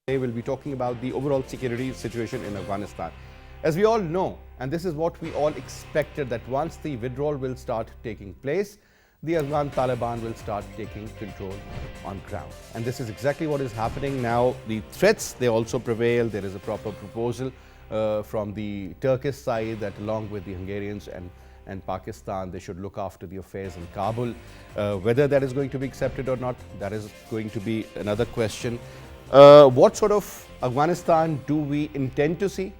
Today we'll be talking about the overall security situation in Afghanistan. As we all know, and this is what we all expected, that once the withdrawal will start taking place, the Afghan Taliban will start taking control on ground. And this is exactly what is happening now. The threats, they also prevail. There is a proper proposal from the Turkish side that along with the Hungarians and Pakistan, they should look after the affairs in Kabul. Whether that is going to be accepted or not, that is going to be another question. What sort of Afghanistan do we intend to see,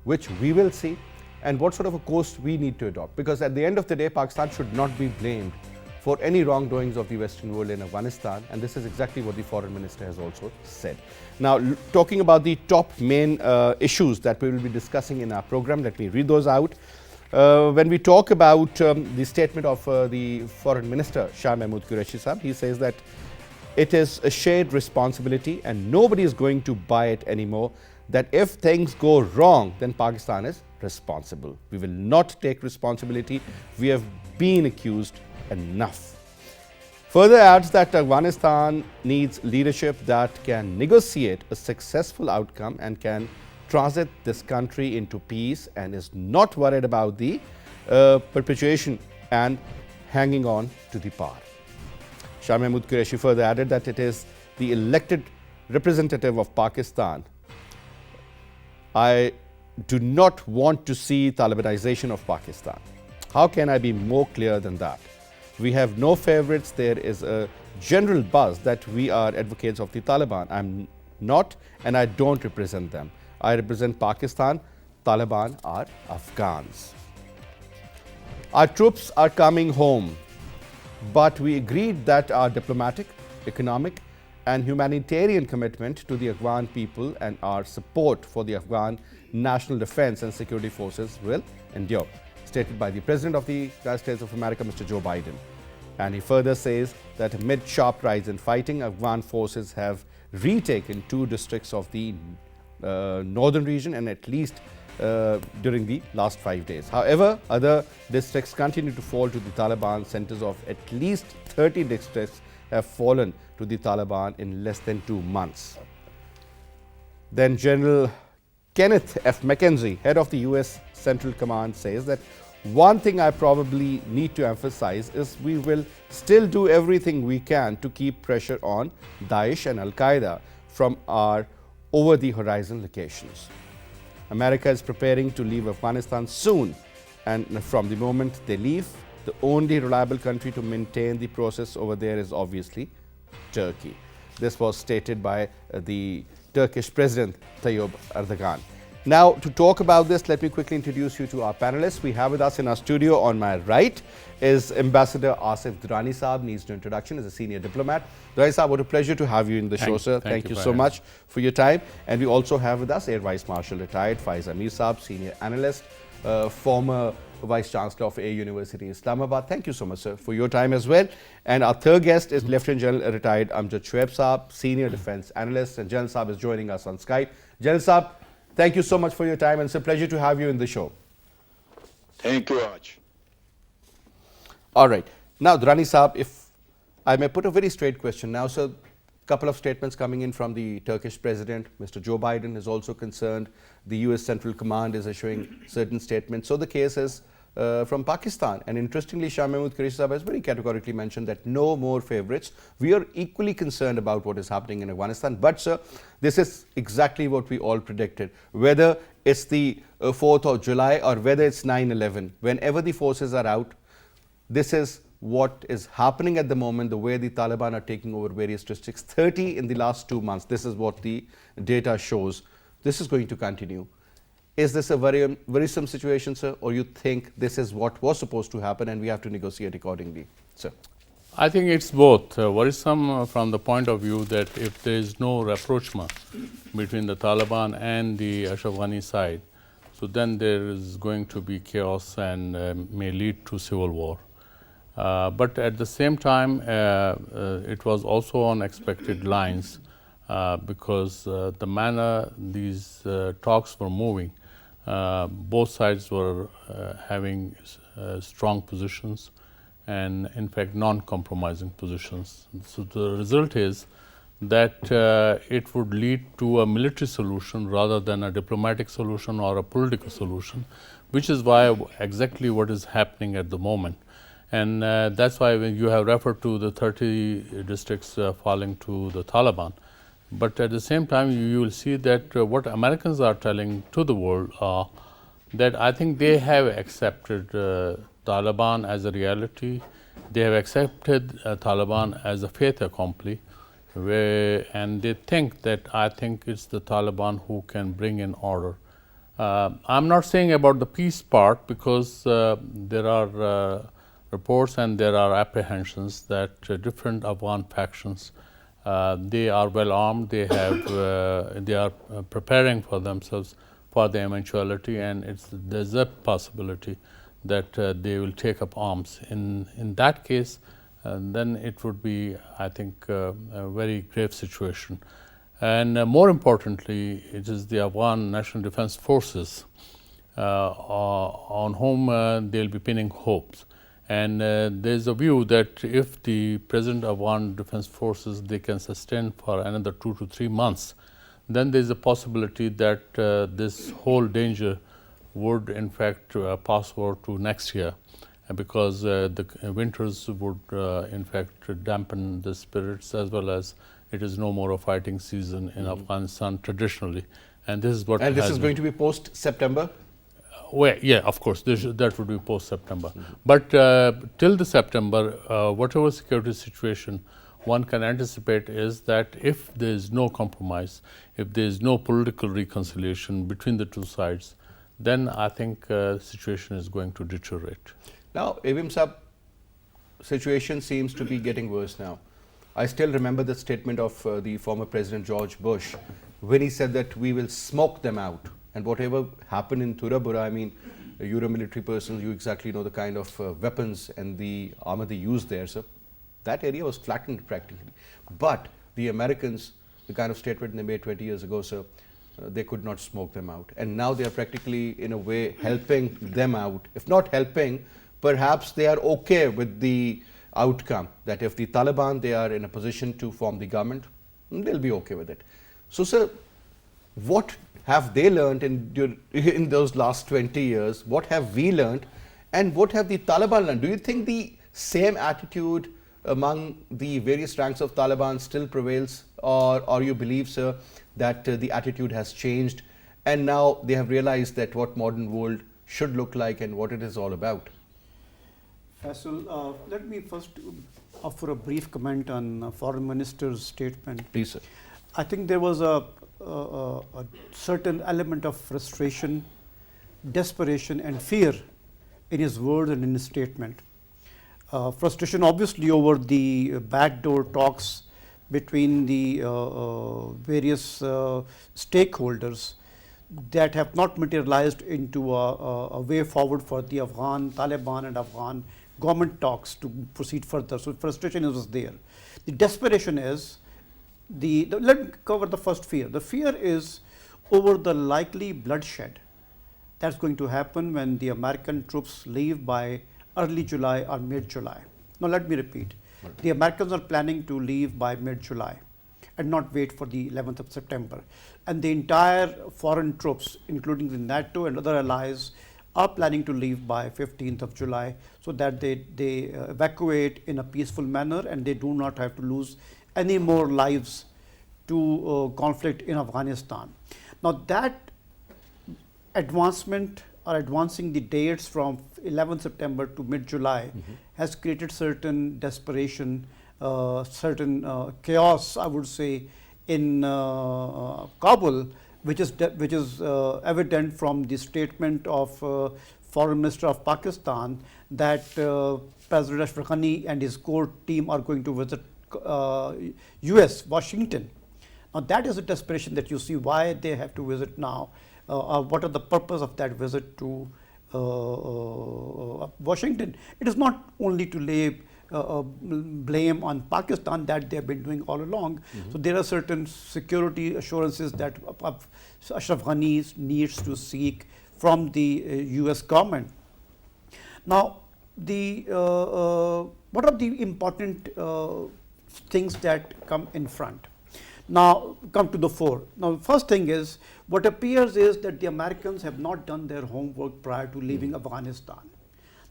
which we will see, and what sort of a course we need to adopt? Because at the end of the day, Pakistan should not be blamed for any wrongdoings of the Western world in Afghanistan, and this is exactly what the Foreign Minister has also said. Now, talking about the top main issues that we will be discussing in our program, let me read those out. When we talk about the statement of the Foreign Minister, Shah Mahmood Qureshi Sahab, he says that it is a shared responsibility and nobody is going to buy it anymore, that if things go wrong, then Pakistan is responsible. We will not take responsibility. We have been accused enough. Further adds that Afghanistan needs leadership that can negotiate a successful outcome and can transit this country into peace and is not worried about the perpetuation and hanging on to the power. Shah Mahmood Qureshi further added that it is the elected representative of Pakistan. I do not want to see Talibanization of Pakistan. How can I be more clear than that? We have no favorites. There is a general buzz that we are advocates of the Taliban. I'm not, and I don't represent them. I represent Pakistan. Taliban are Afghans. Our troops are coming home, but we agreed that our diplomatic, economic and humanitarian commitment to the Afghan people and our support for the Afghan National Defense and Security Forces will endure, stated by the President of the United States of America, Mr. Joe Biden. And he further says that amid sharp rise in fighting, Afghan forces have retaken 2 districts of the northern region and at least during the last 5 days. However, other districts continue to fall to the Taliban. Centers of at least 30 districts have fallen to the Taliban in less than 2 months. Then General Kenneth F. McKenzie, head of the US Central Command, says that one thing I probably need to emphasize is we will still do everything we can to keep pressure on Daesh and Al-Qaeda from our over-the-horizon locations. America is preparing to leave Afghanistan soon, and from the moment they leave, the only reliable country to maintain the process over there is obviously Turkey. This was stated by the Turkish President Tayyip Erdogan. Now, to talk about this, let me quickly introduce you to our panelists. We have with us in our studio on my right is Ambassador Asif Durrani Saab, needs no introduction, is a senior diplomat. Durrani Saab, what a pleasure to have you in the show, sir. Thank you so much for your time. And we also have with us Air Vice Marshal retired Faisal Amir Saab, senior analyst, former Vice Chancellor of Air University Islamabad. Thank you so much, sir, for your time as well. And our third guest is Lieutenant General retired Amjad Shoaib Saab, senior defense analyst, and General Saab is joining us on Skype. General Saab, thank you so much for your time, and it's a pleasure to have you in the show. Thank you, Raj. All right. Now, Durrani Saab, if I may put a very straight question now. So, a couple of statements coming in from the Turkish President. Mr. Joe Biden is also concerned. The US Central Command is issuing certain statements. So, the case is from Pakistan. And interestingly, Shah Mahmood Qureshi Sahab has very categorically mentioned that no more favorites. We are equally concerned about what is happening in Afghanistan. But, sir, this is exactly what we all predicted. Whether it's the 4th of July or whether it's 9/11, whenever the forces are out, this is what is happening at the moment, the way the Taliban are taking over various districts. 30 in the last 2 months. This is what the data shows. This is going to continue. Is this a very worrisome situation, sir, or you think this is what was supposed to happen and we have to negotiate accordingly, sir? I think it's both. Worrisome from the point of view that if there is no rapprochement between the Taliban and the Ashraf Ghani side, so then there is going to be chaos and may lead to civil war. But at the same time, it was also on expected lines because the manner these talks were moving, both sides were having strong positions and in fact non-compromising positions. So the result is that it would lead to a military solution rather than a diplomatic solution or a political solution, which is why exactly what is happening at the moment. And that's why when you have referred to the 30 districts falling to the Taliban. But at the same time, you will see that what Americans are telling to the world that I think they have accepted Taliban as a reality. They have accepted Taliban as a fait accompli, and they think that I think it's the Taliban who can bring in order. I'm not saying about the peace part, because there are reports and there are apprehensions that different Afghan factions, they are well armed, they are preparing for themselves for the eventuality, and there's a possibility that they will take up arms. In that case, then it would be, I think, a very grave situation. And more importantly, it is the Afghan National Defense Forces on whom they'll be pinning hopes. And there's a view that if the President of Afghan Defense Forces, they can sustain for another 2 to 3 months, then there's a possibility that this whole danger would in fact pass over to next year, because the winters would in fact dampen the spirits, as well as it is no more a fighting season in Afghanistan traditionally. And this is what. And this is going to be post September? Well, yeah, of course, that would be post September. But till the September, whatever security situation one can anticipate is that if there is no compromise, if there is no political reconciliation between the two sides, then I think the situation is going to deteriorate. Now, Evim Sahab, situation seems to be getting worse now. I still remember the statement of the former President George Bush when he said that we will smoke them out. And whatever happened in Turabura, I mean, you're a military person, you exactly know the kind of weapons and the armor they used there. So that area was flattened practically. But the Americans, the kind of statement they made 20 years ago, sir, they could not smoke them out. And now they are practically, in a way, helping them out. If not helping, perhaps they are okay with the outcome, that if the Taliban, they are in a position to form the government, they'll be okay with it. So, sir, what have they learned in those last 20 years? What have we learned? And what have the Taliban learned? Do you think the same attitude among the various ranks of Taliban still prevails? Or you believe, sir, that the attitude has changed and now they have realized that what modern world should look like and what it is all about? Faisal, let me first offer a brief comment on Foreign Minister's statement. Please, sir. I think there was a certain element of frustration, desperation and fear in his words and in his statement. Frustration obviously over the backdoor talks between the various stakeholders that have not materialized into a way forward for the Afghan Taliban and Afghan government talks to proceed further. So frustration was there. The desperation is, let me cover the first fear. The fear is over the likely bloodshed that's going to happen when the American troops leave by early July or mid-July. Now let me repeat. The Americans are planning to leave by mid-July and not wait for the 11th of September. And the entire foreign troops, including the NATO and other allies, are planning to leave by 15th of July so that they evacuate in a peaceful manner and they do not have to lose any more lives to conflict in Afghanistan. Now that advancement or advancing the dates from 11th September to mid-July has created certain desperation, certain chaos, I would say, in Kabul, which is evident from the statement of Foreign Minister of Pakistan that President Ashraf Ghani and his core team are going to visit US, Washington. Now that is a desperation that you see why they have to visit now. What are the purpose of that visit to Washington? It is not only to lay blame on Pakistan that they have been doing all along. So there are certain security assurances that Ashraf Ghani needs to seek from the US government. Now, what are the important things that come in front? Now come to the fore. Now first thing is, what appears is that the Americans have not done their homework prior to leaving Afghanistan.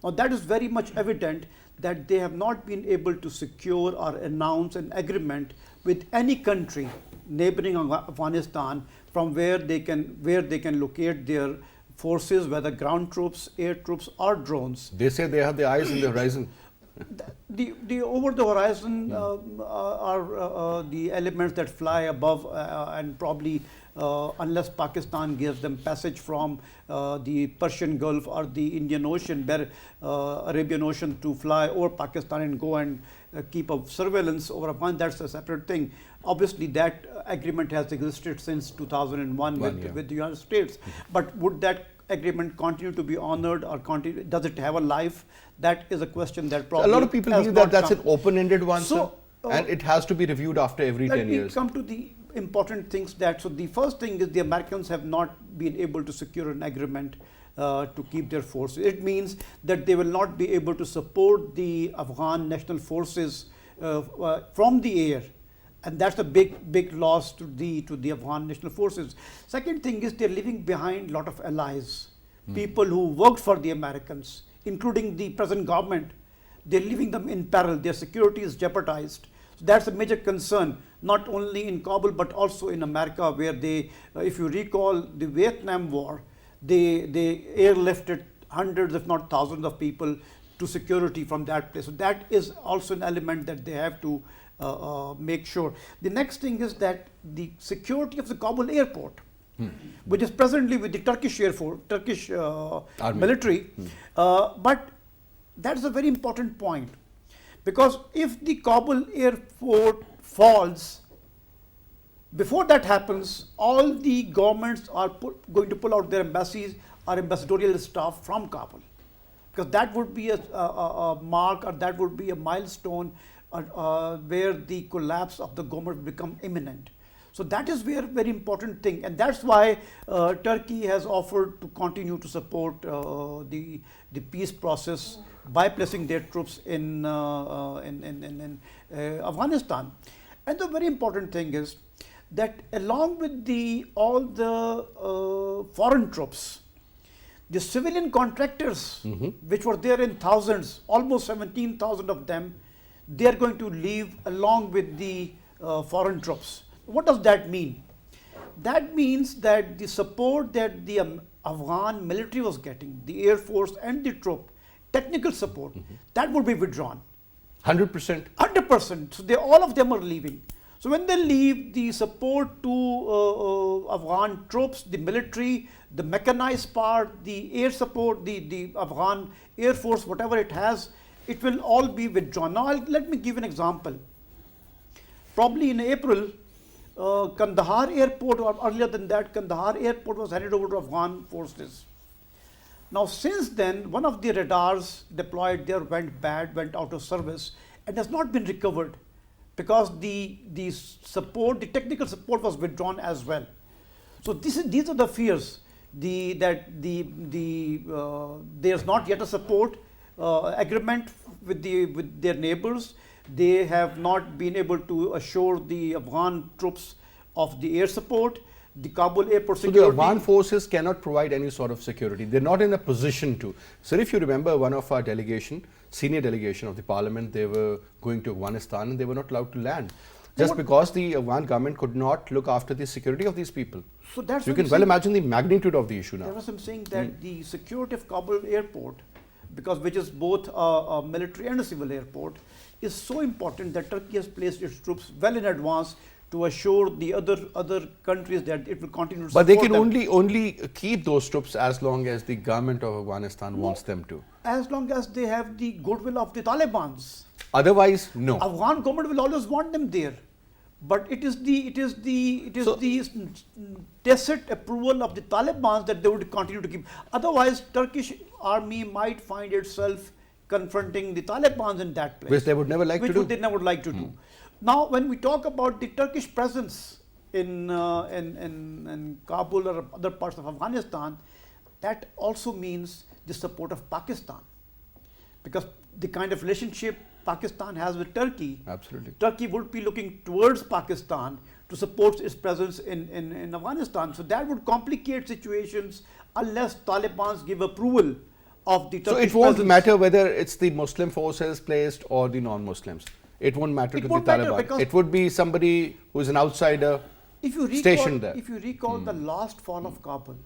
Now that is very much evident that they have not been able to secure or announce an agreement with any country neighboring Afghanistan from where they can locate their forces, whether ground troops, air troops or drones. They say they have the eyes in the horizon. The over the horizon are the elements that fly above and probably unless Pakistan gives them passage from the Persian Gulf or the Indian Ocean, Arabian Ocean, to fly over Pakistan and go and keep a surveillance over Afghanistan, that's a separate thing. Obviously that agreement has existed since 2001 with the United States. But would that agreement continue to be honored, or does it have a life? That is a question that probably a lot of people believe that that's an open-ended one, sir, and it has to be reviewed after every 10 years. Let me come to the important things. So the first thing is the Americans have not been able to secure an agreement to keep their forces. It means that they will not be able to support the Afghan national forces from the air. And that's a big loss to the Afghan national forces. Second thing is they're leaving behind a lot of allies, people who worked for the Americans, including the present government. They're leaving them in peril. Their security is jeopardized. So that's a major concern, not only in Kabul but also in America, where they, if you recall the Vietnam War, they airlifted hundreds, if not thousands, of people to security from that place. So that is also an element that they have to make sure. The next thing is that the security of the Kabul airport, which is presently with the Turkish Air Force, Turkish military, but that's a very important point, because if the Kabul airport falls, before that happens, all the governments are going to pull out their embassies or ambassadorial staff from Kabul, because that would be a mark, or that would be a milestone where the collapse of the government become imminent. So that is very important thing, and that's why Turkey has offered to continue to support the peace process by placing their troops in Afghanistan. And the very important thing is that along with all the foreign troops, the civilian contractors, which were there in thousands, almost 17,000 of them, they are going to leave along with the foreign troops. What does that mean? That means that the support that the Afghan military was getting, the Air Force and the troop, technical support, that would be withdrawn. 100%? 100%. So all of them are leaving. So when they leave, the support to Afghan troops, the military, the mechanized part, the air support, the Afghan Air Force, whatever it has, it will all be withdrawn. Now let me give an example. Probably in April, Kandahar airport, or earlier than that, Kandahar airport was handed over to Afghan forces. Now since then, one of the radars deployed there went bad, went out of service, and has not been recovered, because the support, the technical support was withdrawn as well. So these are the fears, that there's not yet a support agreement with their neighbors. They have not been able to assure the Afghan troops of the air support, the Kabul airport security. So the Afghan forces cannot provide any sort of security. They're not in a position to. Sir, if you remember, one of our delegation, senior delegation of the parliament, they were going to Afghanistan and they were not allowed to land, just because the Afghan government could not look after the security of these people. So that's you can well imagine the magnitude of the issue now. There was some saying that the security of Kabul airport, which is both a military and a civil airport, is so important that Turkey has placed its troops well in advance to assure the other countries that it will continue to support them. But they can only keep those troops as long as the government of Afghanistan wants them to. As long as they have the goodwill of the Talibans. Otherwise, no. Afghan government will always want them there. But it is the tacit approval of the Taliban that they would continue to keep. Otherwise, Turkish army might find itself confronting the Taliban in that place. Which they would never like to do. Which they never like to do. Now, when we talk about the Turkish presence in Kabul or other parts of Afghanistan, that also means the support of Pakistan. Because the kind of relationship Pakistan has with Turkey, absolutely, Turkey would be looking towards Pakistan to support its presence in Afghanistan. So that would complicate situations unless Taliban give approval of the Turkish So it won't presence. matter whether it's the Muslim forces placed or the non-Muslims. It won't matter to the Taliban. It would be somebody who's an outsider stationed there. If you recall the last fall of Kabul,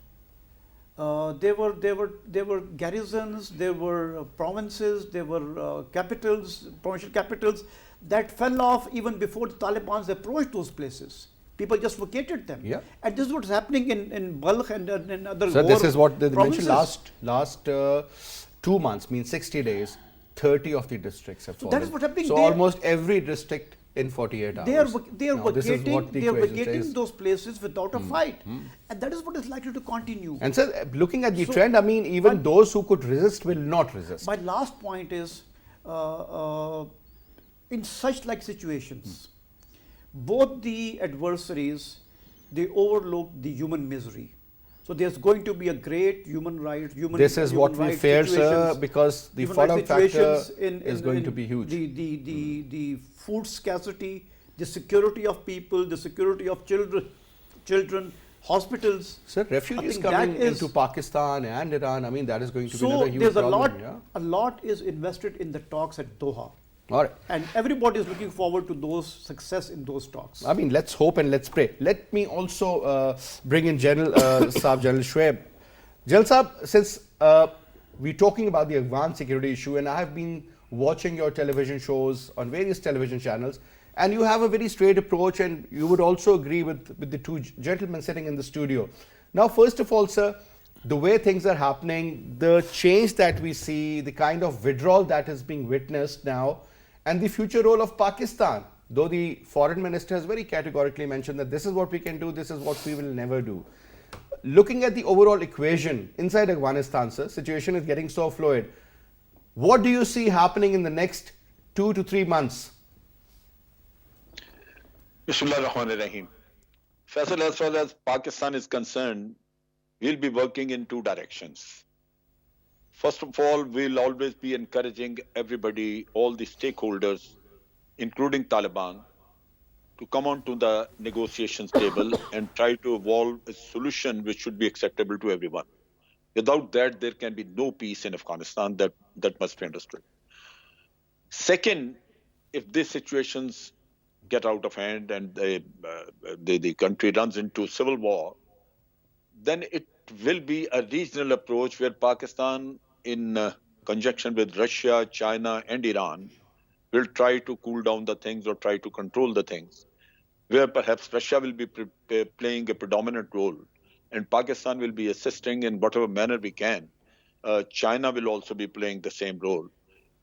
there were garrisons, there were provinces, there were capitals, provincial capitals that fell off even before the Taliban approached those places. People just vacated them. Yeah. And this is what's happening in Balkh and in other So this is what they provinces. mentioned last 2 months, means 60 days, 30 of the districts have fallen. That is what's happening. So almost every district in 48 hours. They are Now, this is what the equation vacating says. those places without a fight. And that is what is likely to continue. And so looking at the So, trend, I mean, even those who could resist will not resist. My last point is, in such like situations, both the adversaries, they overlook the human misery. So there's going to be a great human rights, This is what we fear, sir, because the fallout factor is going to be huge. The food scarcity, the security of people, the security of children, hospitals. Sir, refugees coming into Pakistan and Iran, I mean, that is going to be another huge there's problem. a lot is invested in the talks at Doha. All right. And everybody is looking forward to those success in those talks. I mean, let's hope and let's pray. Let me also bring in General General Shoaib. General Saab, since we're talking about the Afghan security issue, and I have been watching your television shows on various television channels, and you have a very straight approach, and you would also agree with the two gentlemen sitting in the studio. Now, first of all, sir, the way things are happening, the change that we see, the kind of withdrawal that is being witnessed now, and the future role of Pakistan, though the foreign minister has very categorically mentioned that this is what we can do, this is what we will never do. Looking at the overall equation inside Afghanistan, sir, situation is getting so fluid. What do you see happening in the next 2 to 3 months? Bismillah ar-Rahman ar-Rahim. Faisal, as far as Pakistan is concerned, we'll be working in two directions. First of all, we'll always be encouraging everybody, all the stakeholders, including Taliban, to come onto the negotiations table and try to evolve a solution which should be acceptable to everyone. Without that, there can be no peace in Afghanistan. That must be understood. Second, if these situations get out of hand and the country runs into civil war, then it will be a regional approach where Pakistan, in conjunction with Russia, China, and Iran, will try to cool down the things or try to control the things, where perhaps Russia will be playing a predominant role and Pakistan will be assisting in whatever manner we can. China will also be playing the same role.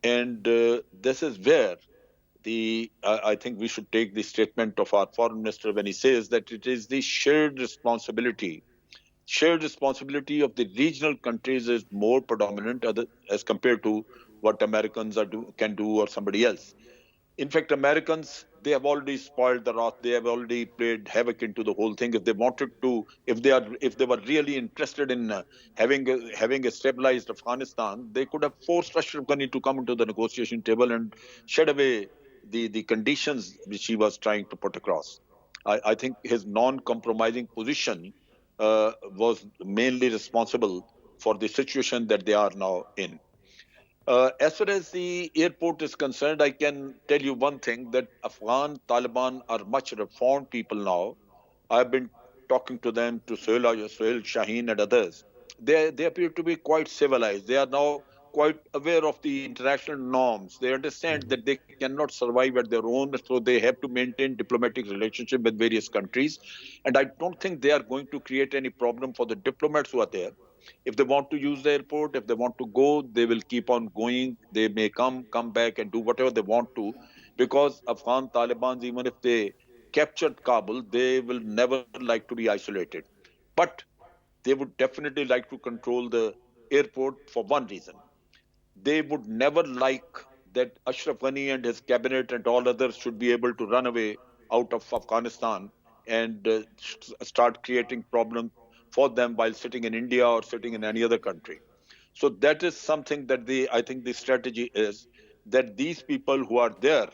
And this is where I think we should take the statement of our foreign minister when he says that it is the shared responsibility of the regional countries is more predominant as compared to what Americans can do or somebody else. In fact, Americans, they have already spoiled the wrath. They have already played havoc into the whole thing. If they wanted to, if they were really interested in having a stabilized Afghanistan, they could have forced Ashraf Ghani to come into the negotiation table and shed away the conditions which he was trying to put across. I think his non-compromising position was mainly responsible for the situation that they are now in. As far as the airport is concerned, I can tell you one thing, that Afghan Taliban are much reformed people now. I've been talking to them, to Suhail Shaheen and others. They appear to be quite civilized. They are now quite aware of the international norms. They understand that they cannot survive at their own, so they have to maintain diplomatic relationship with various countries. And I don't think they are going to create any problem for the diplomats who are there. If they want to use the airport, if they want to go, they will keep on going. They may come back and do whatever they want to, because Afghan Taliban, even if they captured Kabul, they will never like to be isolated. But they would definitely like to control the airport for one reason. They would never like that Ashraf Ghani and his cabinet and all others should be able to run away out of Afghanistan and start creating problems for them while sitting in India or sitting in any other country. So that is something that I think the strategy is that these people who are there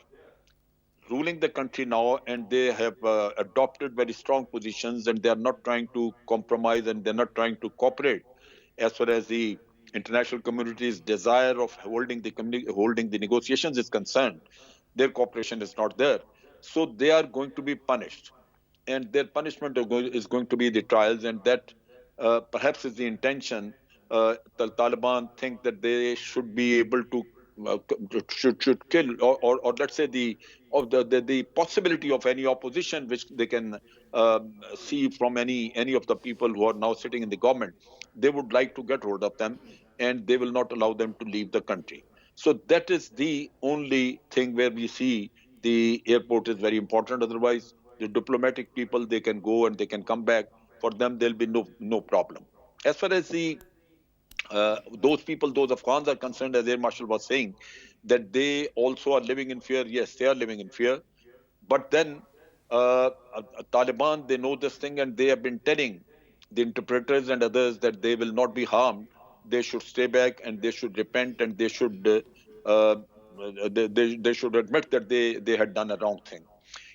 ruling the country now, and they have adopted very strong positions, and they are not trying to compromise, and they're not trying to cooperate as far as the international community's desire of holding the negotiations is concerned. Their cooperation is not there, so they are going to be punished, and their punishment is going to be the trials, and that perhaps is the intention. The Taliban think that they should be able to should kill, or let's say the possibility of any opposition which they can see from any of the people who are now sitting in the government. They would like to get hold of them, and they will not allow them to leave the country. So that is the only thing where we see the airport is very important. Otherwise, the diplomatic people, they can go and they can come back. For them, there'll be no problem. As far as the those people, those Afghans are concerned, as Air Marshal was saying, that they also are living in fear. Yes, they are living in fear. But then Taliban, they know this thing, and they have been telling the interpreters and others that they will not be harmed. They should stay back, and they should repent, and they should they should admit that they had done a wrong thing.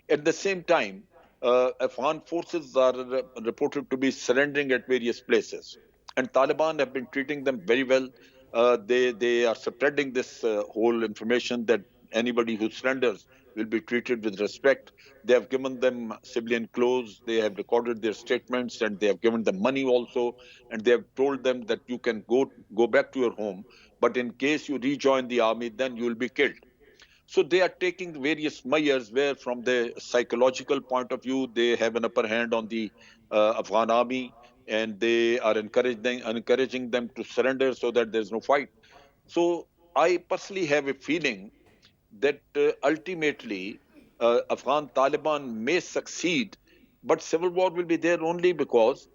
At the same time, Afghan forces are reported to be surrendering at various places, and Taliban have been treating them very well. They are spreading this whole information that anybody who surrenders will be treated with respect. They have given them civilian clothes, they have recorded their statements, and they have given them money also, and they have told them that you can go back to your home, but in case you rejoin the army, then you will be killed. So they are taking various measures where, from the psychological point of view, they have an upper hand on the Afghan army, and they are encouraging them to surrender so that there's no fight. So I personally have a feeling that ultimately Afghan Taliban may succeed, but civil war will be there only because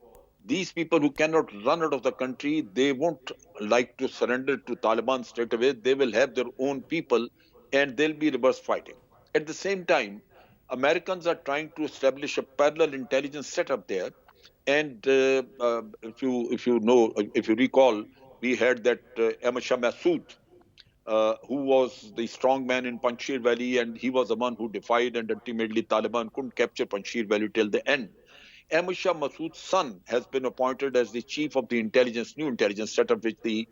these people who cannot run out of the country, they won't like to surrender to Taliban straight away. They will have their own people, and they'll be reverse fighting. At the same time, Americans are trying to establish a parallel intelligence setup there. And if you recall, we had that Amir Shah Mahmood, who was the strong man in Panjshir Valley, and he was the one who defied, and ultimately Taliban couldn't capture Panjshir Valley till the end. Amir Shah Massoud's son has been appointed as the chief of the new intelligence setup which the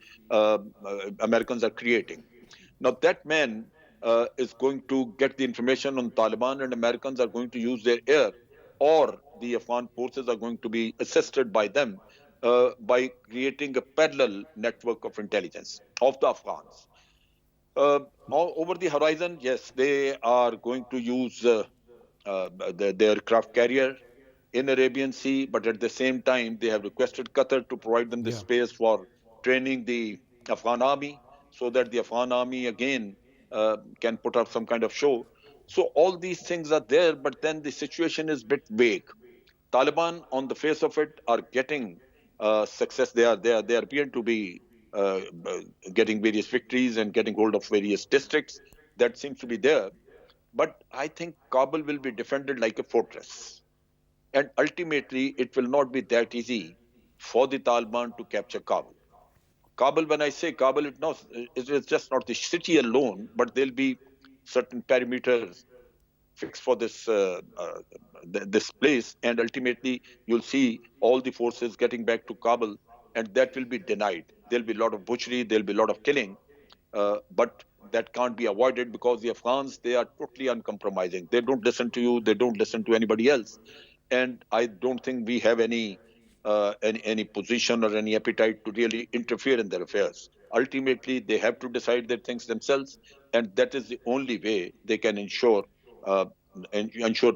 Americans are creating. Now that man is going to get the information on Taliban, and Americans are going to use their air, or the Afghan forces are going to be assisted by them by creating a parallel network of intelligence of the Afghans. Over the horizon, yes, they are going to use the aircraft carrier in Arabian Sea, but at the same time, they have requested Qatar to provide them the space for training the Afghan army, so that the Afghan army again can put up some kind of show. So all these things are there, but then the situation is a bit vague. Taliban, on the face of it, are getting success. They appear to be getting various victories and getting hold of various districts. That seems to be there. But I think Kabul will be defended like a fortress. And ultimately, it will not be that easy for the Taliban to capture Kabul. Kabul, when I say Kabul, it is just not the city alone, but there'll be certain perimeters fixed for this place, and ultimately you'll see all the forces getting back to Kabul, and that will be denied. There'll be a lot of butchery, there'll be a lot of killing, but that can't be avoided because the Afghans, they are totally uncompromising. They don't listen to you, they don't listen to anybody else, and I don't think we have any position or any appetite to really interfere in their affairs. Ultimately, they have to decide their things themselves, and that is the only way they can ensure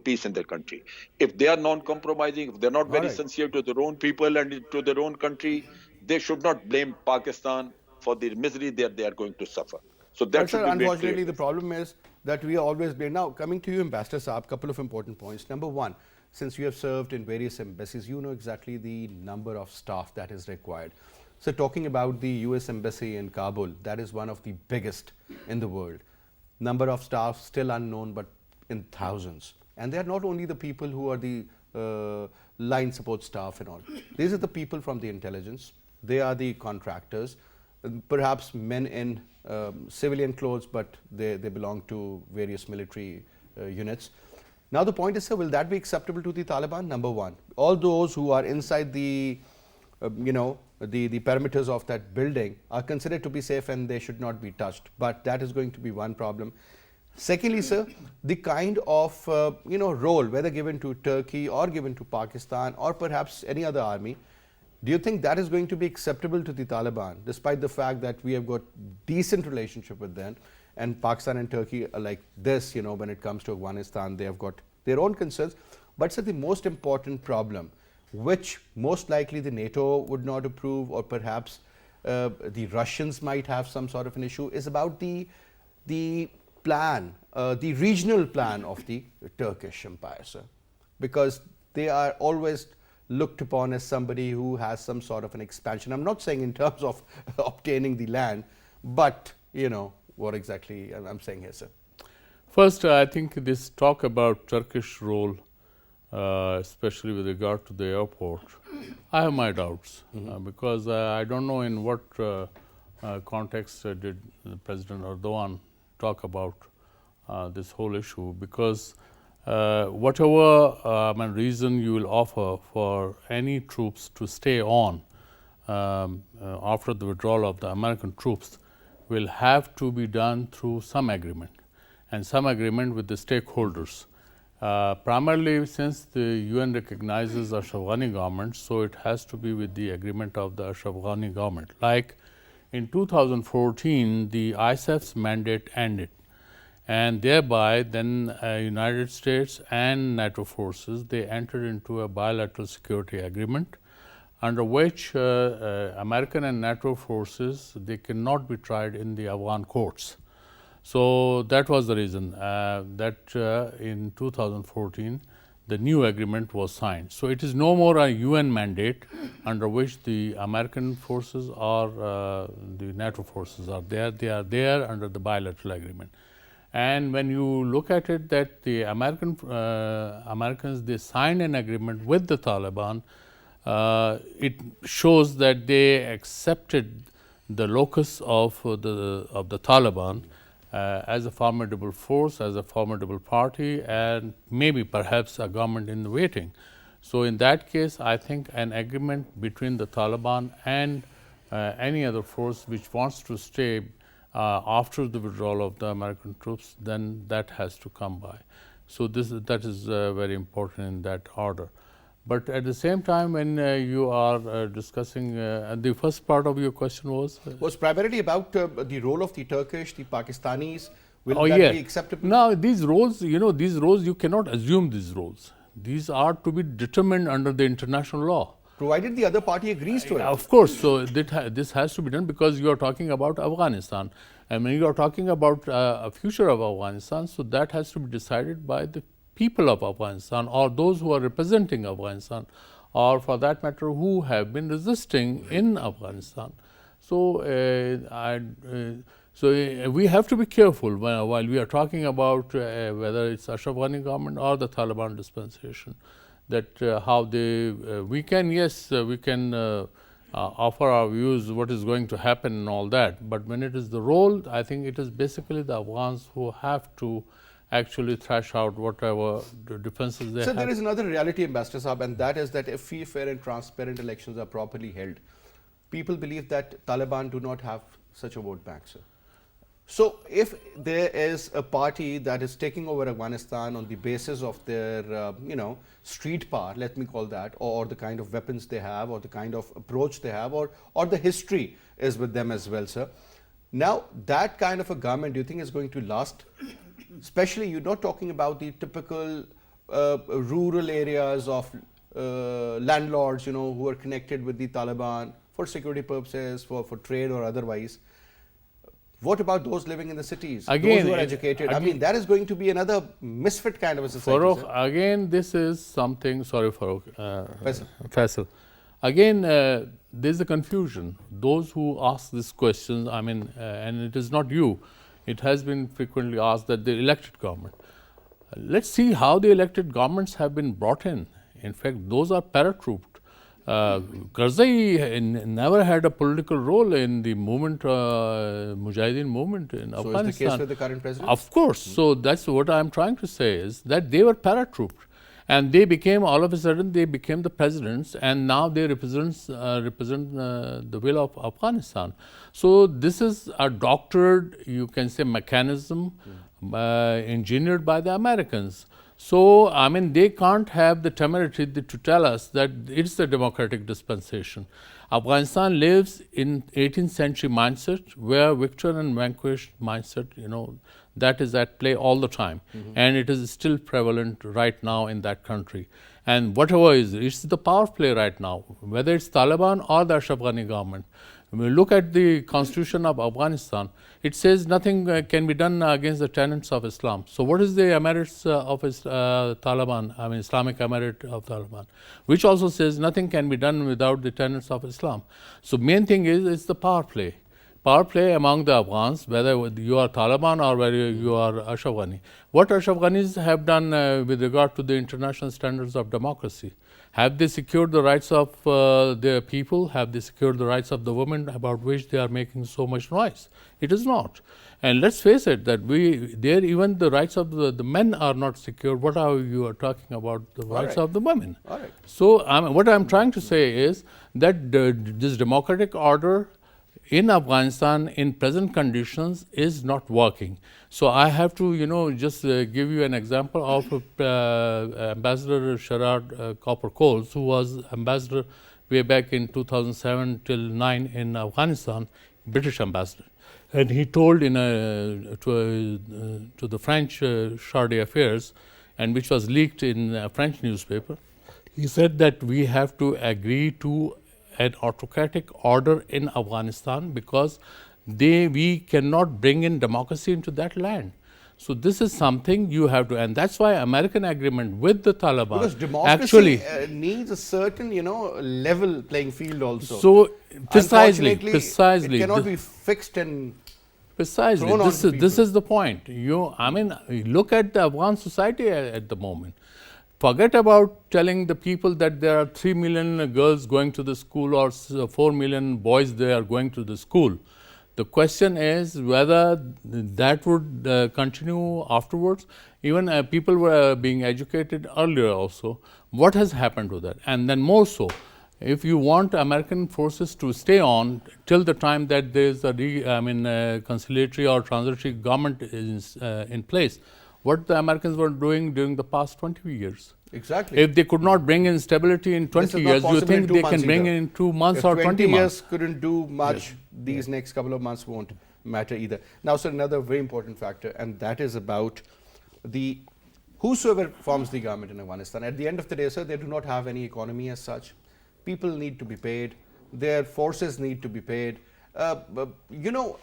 peace in their country. If they are non-compromising, if they're not very sincere to their own people and to their own country, they should not blame Pakistan for the misery that they are going to suffer. So that should be unfortunately, the problem is that we are always blamed. Now, coming to you, Ambassador Saab, couple of important points. Number one, since you have served in various embassies, you know exactly the number of staff that is required. So talking about the US Embassy in Kabul, that is one of the biggest in the world. Number of staff still unknown, but in thousands. And they are not only the people who are the line support staff and all. These are the people from the intelligence. They are the contractors, perhaps men in civilian clothes, but they belong to various military units. Now the point is, sir, will that be acceptable to the Taliban? Number one, all those who are inside the the perimeters of that building are considered to be safe and they should not be touched. But that is going to be one problem. Secondly, sir, the kind of role, whether given to Turkey or given to Pakistan or perhaps any other army, do you think that is going to be acceptable to the Taliban, despite the fact that we have got decent relationship with them, and Pakistan and Turkey are like this, when it comes to Afghanistan, they have got their own concerns. But sir, the most important problem, which most likely the NATO would not approve, or perhaps the Russians might have some sort of an issue, is about the plan, the regional plan of the Turkish Empire, sir, because they are always looked upon as somebody who has some sort of an expansion. I'm not saying in terms of obtaining the land, but what exactly I'm saying here, sir. First, I think this talk about Turkish role, especially with regard to the airport, I have my doubts, because I don't know in what context did President Erdogan talk about this whole issue, because whatever reason you will offer for any troops to stay on after the withdrawal of the American troops will have to be done through some agreement, and some agreement with the stakeholders. Primarily, since the UN recognizes the Ashraf Ghani government, so it has to be with the agreement of the Ashraf Ghani government. Like in 2014, the ISAF's mandate ended, and thereby then United States and NATO forces, they entered into a bilateral security agreement under which American and NATO forces, they cannot be tried in the Afghan courts. So that was the reason that in 2014 the new agreement was signed. So it is no more a UN mandate under which the American forces or the NATO forces are there. They are there under the bilateral agreement. And when you look at it, that the Americans, they signed an agreement with the Taliban, it shows that they accepted the locus of the Taliban as a formidable force, as a formidable party, and maybe perhaps a government in the waiting. So in that case, I think an agreement between the Taliban and any other force which wants to stay after the withdrawal of the American troops, then that has to come by. So that is very important in that order. But at the same time, when you are discussing, the first part of your question was primarily about the role of the Turkish, the Pakistanis. Will that be acceptable? Now, these roles, these roles, you cannot assume these roles. These are to be determined under the international law. Provided the other party agrees to it. Of course. So this has to be done, because you are talking about Afghanistan. And when you are talking about a future of Afghanistan, so that has to be decided by the people of Afghanistan, or those who are representing Afghanistan, or for that matter who have been resisting in Afghanistan. So we have to be careful while we are talking about whether it's Ashraf Ghani government or the Taliban dispensation, that how we can offer our views, what is going to happen and all that. But when it is the role, I think it is basically the Afghans who have to actually thrash out whatever the defenses they have. So there is another reality, Ambassador Saab, and that is that if free, fair and transparent elections are properly held, people believe that Taliban do not have such a vote bank, sir. So if there is a party that is taking over Afghanistan on the basis of their, street power, let me call that, or the kind of weapons they have, or the kind of approach they have, or the history is with them as well, sir. Now, that kind of a government, do you think is going to last? Especially, you're not talking about the typical rural areas of landlords, who are connected with the Taliban for security purposes, for trade or otherwise. What about those living in the cities, those who are educated? I mean, that is going to be another misfit kind of a society. Farooq, again, this is something, sorry Farooq, Faisal. Again, there's a confusion. Those who ask this question, and it is not you, it has been frequently asked that the elected government. Let's see how the elected governments have been brought in. In fact, those are paratrooped. Karzai never had a political role in the movement, Mujahideen movement in Afghanistan. So is the case with the current president? Of course. So that's what I'm trying to say is that they were paratrooped. And they became, all of a sudden, they became the presidents, and now they represent the will of Afghanistan. So this is a doctored, you can say, mechanism engineered by the Americans. So, I mean, they can't have the temerity to tell us that it's the democratic dispensation. Afghanistan lives in 18th century mindset, where victor and vanquished mindset, you know, that is at play all the time. And it is still prevalent right now in that country. And whatever is, it's the power play right now, whether it's Taliban or the Ashraf Ghani government. When we look at the constitution of Afghanistan, it says nothing can be done against the tenets of Islam. So what is the emirates of Taliban, I mean Islamic Emirate of Taliban, which also says nothing can be done without the tenets of Islam. So main thing is it's the power play. Power play among the Afghans, whether you are Taliban or whether you are Ashraf Ghani. What Ashraf Ghanis have done with regard to the international standards of democracy? Have they secured the rights of their people? Have they secured the rights of the women about which they are making so much noise? It is not. And let's face it, that there even the rights of the men are not secured. What are you are talking about the rights of the women? All right. So what I'm trying to say is that this democratic order in Afghanistan in present conditions is not working. So I have to, you know, just give you an example of Ambassador Sherard Copper Coles, who was ambassador way back in 2007 till 9 in Afghanistan, British ambassador. And he told to the French Charge d'Affaires, and which was leaked in a French newspaper, he said that we have to agree to an autocratic order in Afghanistan because we cannot bring in democracy into that land. So this is something you have to, and that's why American agreement with the Taliban because democracy actually needs a certain, you know, level playing field also. So precisely, it cannot be fixed and precisely. This is the point. I mean, look at the Afghan society at the moment. Forget about telling the people that there are 3 million girls going to the school or 4 million boys they are going to the school. The question is whether that would continue afterwards. Even people were being educated earlier also. What has happened to that? And then more so, if you want American forces to stay on till the time that there is a conciliatory or transitory government is in place, what the Americans were doing during the past 20 years. Exactly. If they could not bring in stability in 20 years, do you think they can bring in 2 months or 20 months? 20 years couldn't do much, these next couple of months won't matter either. Now, sir, another very important factor, and that is about whosoever forms the government in Afghanistan. At the end of the day, sir, they do not have any economy as such. People need to be paid. Their forces need to be paid. You know,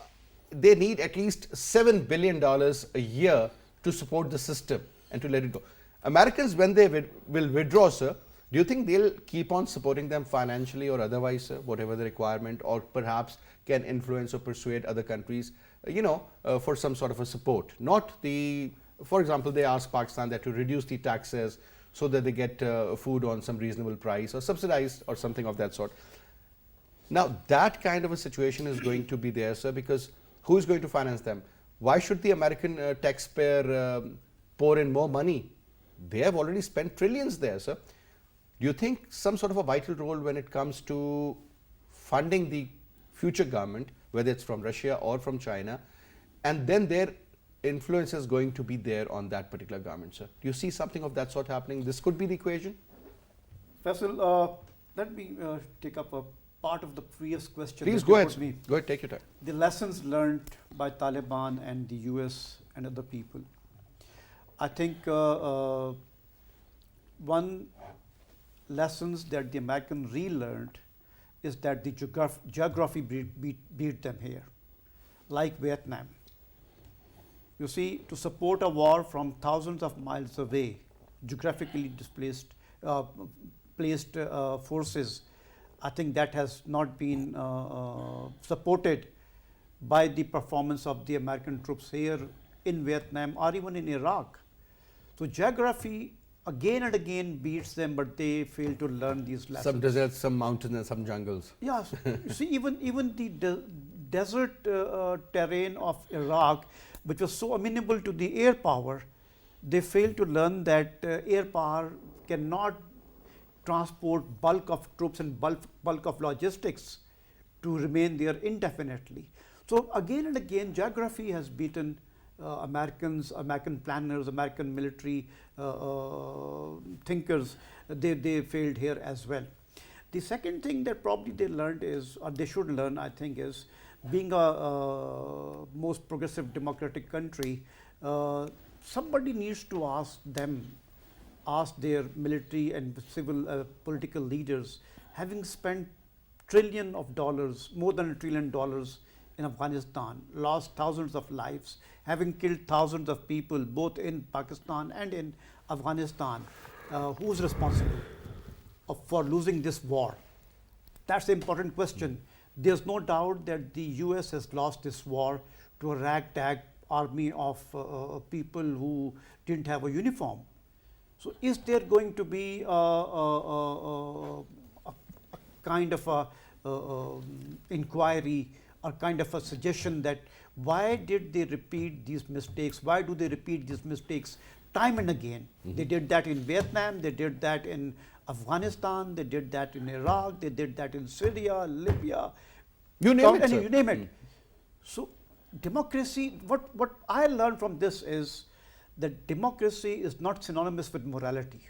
they need at least $7 billion a year to support the system and to let it go. Americans, when they will withdraw, sir, do you think they'll keep on supporting them financially or otherwise, sir, whatever the requirement, or perhaps can influence or persuade other countries, for some sort of a support? For example, they ask Pakistan that to reduce the taxes so that they get food on some reasonable price or subsidized or something of that sort. Now, that kind of a situation is going to be there, sir, because who is going to finance them? Why should the American taxpayer pour in more money? They have already spent trillions there, sir. Do you think some sort of a vital role when it comes to funding the future government, whether it's from Russia or from China, and then their influence is going to be there on that particular government, sir? Do you see something of that sort happening? This could be the equation? Faisal, let me take up a part of the previous question. Please go ahead. Go ahead, take your time. The lessons learned by Taliban and the US and other people. I think one lessons that the American relearned is that the geography beat them here, like Vietnam. You see, to support a war from thousands of miles away, geographically displaced, placed forces, I think that has not been supported by the performance of the American troops here in Vietnam or even in Iraq. So geography again and again beats them, but they fail to learn these lessons. Some deserts, some mountains, and some jungles. Yes, you see, even the desert terrain of Iraq, which was so amenable to the air power, they failed to learn that air power cannot transport bulk of troops and bulk of logistics to remain there indefinitely. So again and again, geography has beaten Americans, American planners, American military thinkers. They failed here as well. The second thing that probably they learned is, or they should learn, I think, is being a most progressive democratic country, somebody needs to ask their military and civil political leaders, having spent trillion of dollars, more than $1 trillion in Afghanistan, lost thousands of lives, having killed thousands of people both in Pakistan and in Afghanistan, who's responsible for losing this war? That's the important question. There's no doubt that the US has lost this war to a ragtag army of people who didn't have a uniform. So is there going to be a kind of a inquiry or kind of a suggestion that why did they repeat these mistakes? Why do they repeat these mistakes time and again? They did that in Vietnam, they did that in Afghanistan, they did that in Iraq, they did that in Syria, Libya. You name it, sir. You name it. So democracy, what I learned from this is that democracy is not synonymous with morality.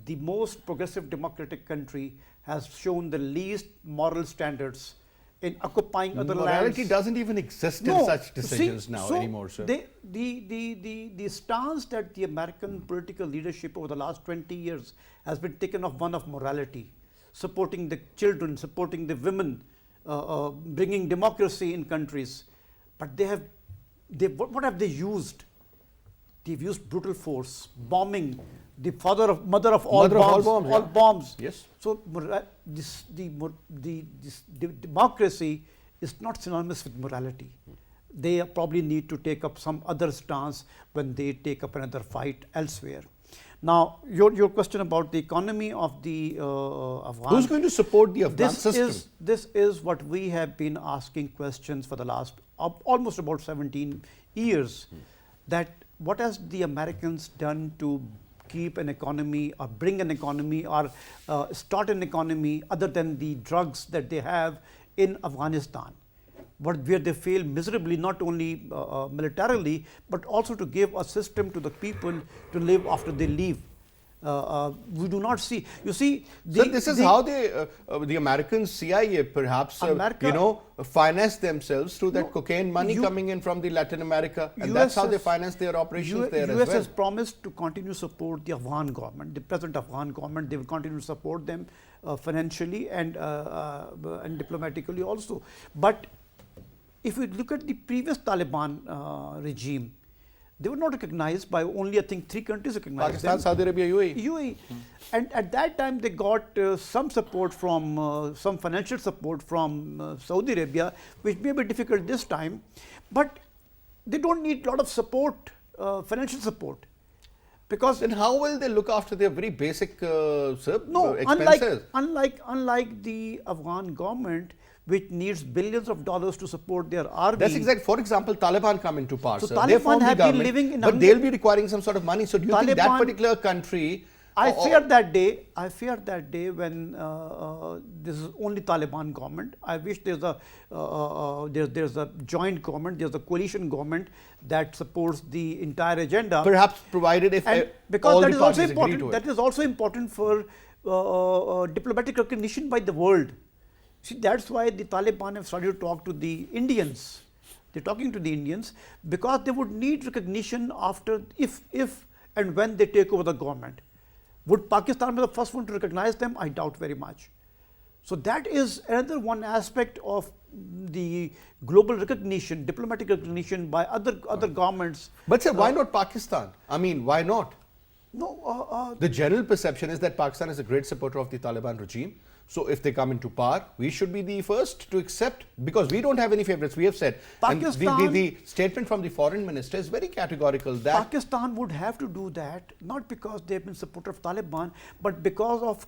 The most progressive democratic country has shown the least moral standards in occupying other lands. Morality doesn't even exist in such decisions anymore, sir. The stance that the American political leadership over the last 20 years has been taken of one of morality, supporting the children, supporting the women, bringing democracy in countries. But what have they used? They've used brutal force, bombing, the mother of all bombs. Yes. So the democracy is not synonymous with morality. They probably need to take up some other stance when they take up another fight elsewhere. Now, your question about the economy of the Afghan. Who's going to support the Afghan system? This is what we have been asking questions for the last almost about 17 years. That what has the Americans done to keep an economy or bring an economy or start an economy other than the drugs that they have in Afghanistan, where they fail miserably, not only militarily, but also to give a system to the people to live after they leave. We do not see. You see, this is how the American CIA perhaps finance themselves through that cocaine money coming in from the Latin America, and that's how they finance their operations there as well. US has promised to continue to support the Afghan government, the present Afghan government. They will continue to support them financially and diplomatically also. But if we look at the previous Taliban regime, they were not recognized by only, I think, 3 countries recognized Pakistan, them. Saudi Arabia, UAE. UAE. And at that time, they got some support from, some financial support from Saudi Arabia, which may be difficult this time. But they don't need a lot of support, financial support. Because then how will they look after their very basic expenses? Unlike the Afghan government, which needs billions of dollars to support their army. That's exactly. For example, Taliban come into power. So Taliban have been living in, but they'll be requiring some sort of money. So do you think that particular country? I fear that day when this is only Taliban government. I wish there's a joint government, there's a coalition government that supports the entire agenda. Perhaps provided if because all that the is also parties agree important. to it. That is also important for diplomatic recognition by the world. See, that's why the Taliban have started to talk to the Indians. They're talking to the Indians because they would need recognition after, if and when they take over the government. Would Pakistan be the first one to recognize them? I doubt very much. So that is another one aspect of the global recognition, diplomatic recognition by other governments. But sir, why not Pakistan? I mean, why not? No. The general perception is that Pakistan is a great supporter of the Taliban regime. So if they come into power, we should be the first to accept, because we don't have any favorites. We have said, Pakistan, and the statement from the foreign minister is very categorical that Pakistan would have to do that, not because they've been supporter of Taliban, but because of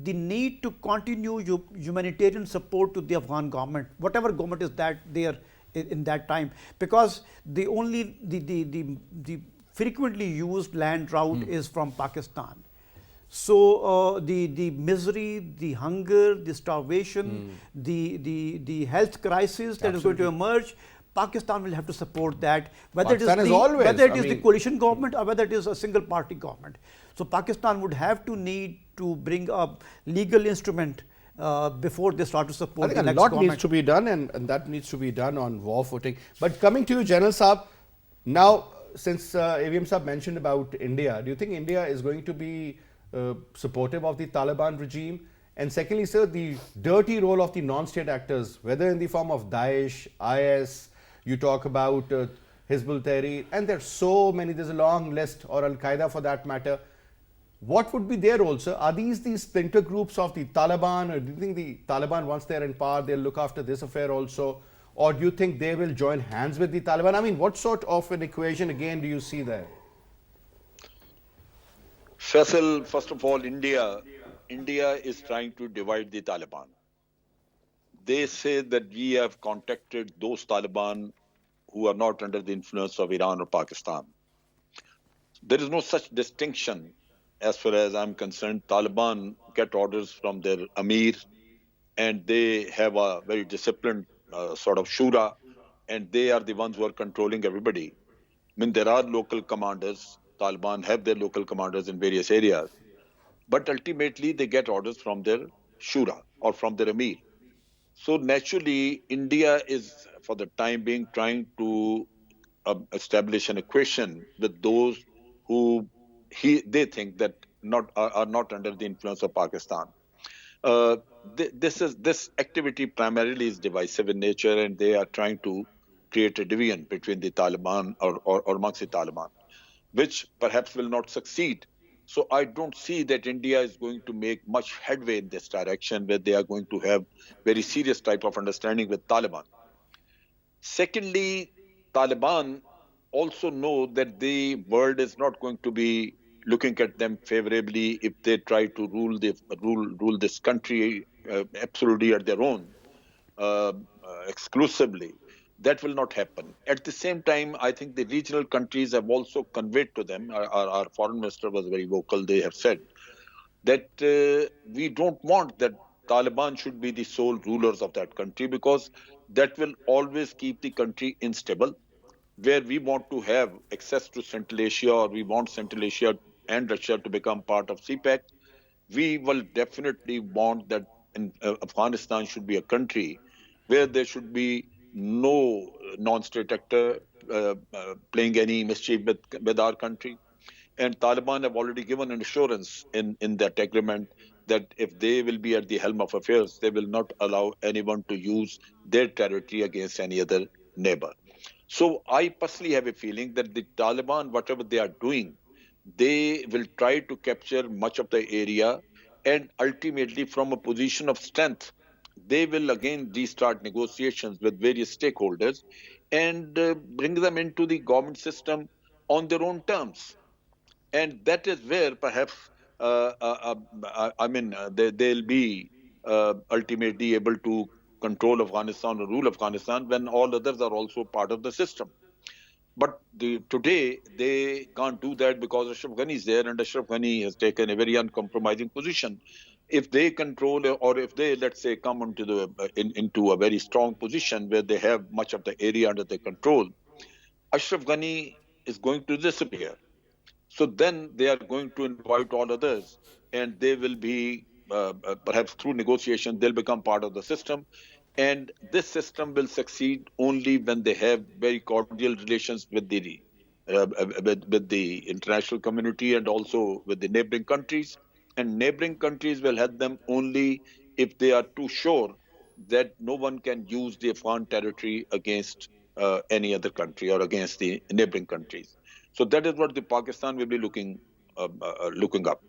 the need to continue humanitarian support to the Afghan government, whatever government is that there in that time, because the only the frequently used land route is from Pakistan. So the misery, the hunger, the starvation, the health crisis that is going to emerge, Pakistan will have to support that, whether Pakistan it is, is always, whether it I is the mean, coalition government or whether it is a single party government. So Pakistan would have to need to bring a legal instrument before they start to I support think the a next lot government. needs to be done, and that needs to be done on war footing. But coming to you, General Saab, now since AVM Saab mentioned about India, do you think India is going to be supportive of the Taliban regime? And secondly, sir, the dirty role of the non-state actors, whether in the form of Daesh, IS, you talk about Hizbul Tahrir, and there's so many, there's a long list, or Al-Qaeda for that matter. What would be their role, sir? Are these splinter groups of the Taliban, or do you think the Taliban, once they're in power, they'll look after this affair also? Or do you think they will join hands with the Taliban? I mean, what sort of an equation again do you see there? Faisal, first of all, India is trying to divide the Taliban. They say that we have contacted those Taliban who are not under the influence of Iran or Pakistan. There is no such distinction as far as I'm concerned. Taliban get orders from their Amir, and they have a very disciplined sort of shura, and they are the ones who are controlling everybody. I mean, there are local commanders. Taliban have their local commanders in various areas, but ultimately they get orders from their shura or from their Amir. So naturally, India is, for the time being, trying to establish an equation with those who they think that are not under the influence of Pakistan. This activity primarily is divisive in nature, and they are trying to create a division between the Taliban or amongst the Taliban, which perhaps will not succeed. So I don't see that India is going to make much headway in this direction, where they are going to have very serious type of understanding with Taliban. Secondly, Taliban also know that the world is not going to be looking at them favorably if they try to rule this country absolutely at their own, exclusively. That will not happen. At the same time, I think the regional countries have also conveyed to them, our foreign minister was very vocal, they have said that we don't want that Taliban should be the sole rulers of that country, because that will always keep the country unstable. Where we want to have access to Central Asia, or we want Central Asia and Russia to become part of CPEC, we will definitely want that Afghanistan should be a country where there should be no non-state actor playing any mischief with our country. And Taliban have already given an assurance in that agreement that if they will be at the helm of affairs, they will not allow anyone to use their territory against any other neighbor. So I personally have a feeling that the Taliban, whatever they are doing, they will try to capture much of the area, and ultimately from a position of strength, they will again restart negotiations with various stakeholders and bring them into the government system on their own terms. And that is where perhaps, they'll be ultimately able to control Afghanistan or rule Afghanistan when all others are also part of the system. But today, they can't do that because Ashraf Ghani is there, and Ashraf Ghani has taken a very uncompromising position. If they control, or if they, let's say, come into a very strong position where they have much of the area under their control, Ashraf Ghani is going to disappear. So then they are going to invite all others, and they will be, perhaps through negotiation, they'll become part of the system. And this system will succeed only when they have very cordial relations with the international community and also with the neighboring countries. And neighboring countries will help them only if they are too sure that no one can use the Afghan territory against any other country or against the neighboring countries. So that is what the Pakistan will be looking up.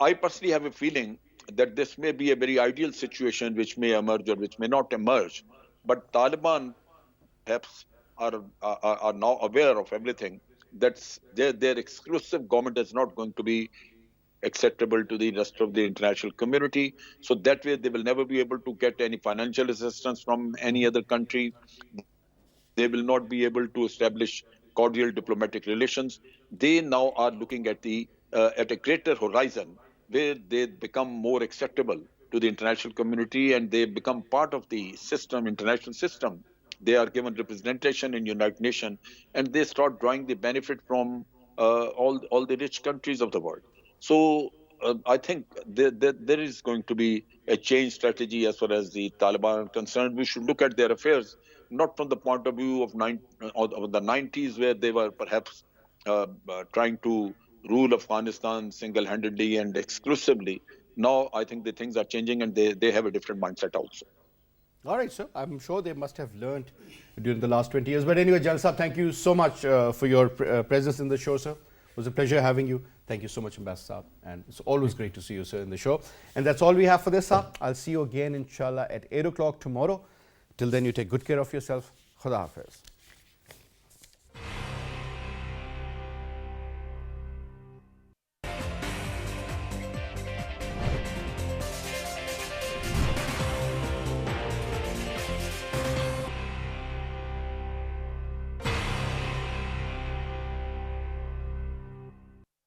I personally have a feeling that this may be a very ideal situation which may emerge or which may not emerge. But Taliban perhaps are now aware of everything. That's their exclusive government is not going to be acceptable to the rest of the international community. So that way they will never be able to get any financial assistance from any other country. They will not be able to establish cordial diplomatic relations. They now are looking at at a greater horizon where they become more acceptable to the international community and they become part of the international system. They are given representation in United Nations and they start drawing the benefit from all the rich countries of the world. So I think there is going to be a change strategy as far as the Taliban are concerned. We should look at their affairs not from the point of view of the 90s, where they were perhaps trying to rule Afghanistan single-handedly and exclusively. Now, I think the things are changing and they have a different mindset also. All right, sir. I'm sure they must have learned during the last 20 years. But anyway, Jalal Saab, thank you so much for your presence in the show, sir. It was a pleasure having you. Thank you so much, Ambassador Saab. And it's always great to see you, sir, in the show. And that's all we have for this, sir. I'll see you again, inshallah, at 8 o'clock tomorrow. Till then, you take good care of yourself. Khuda Hafiz.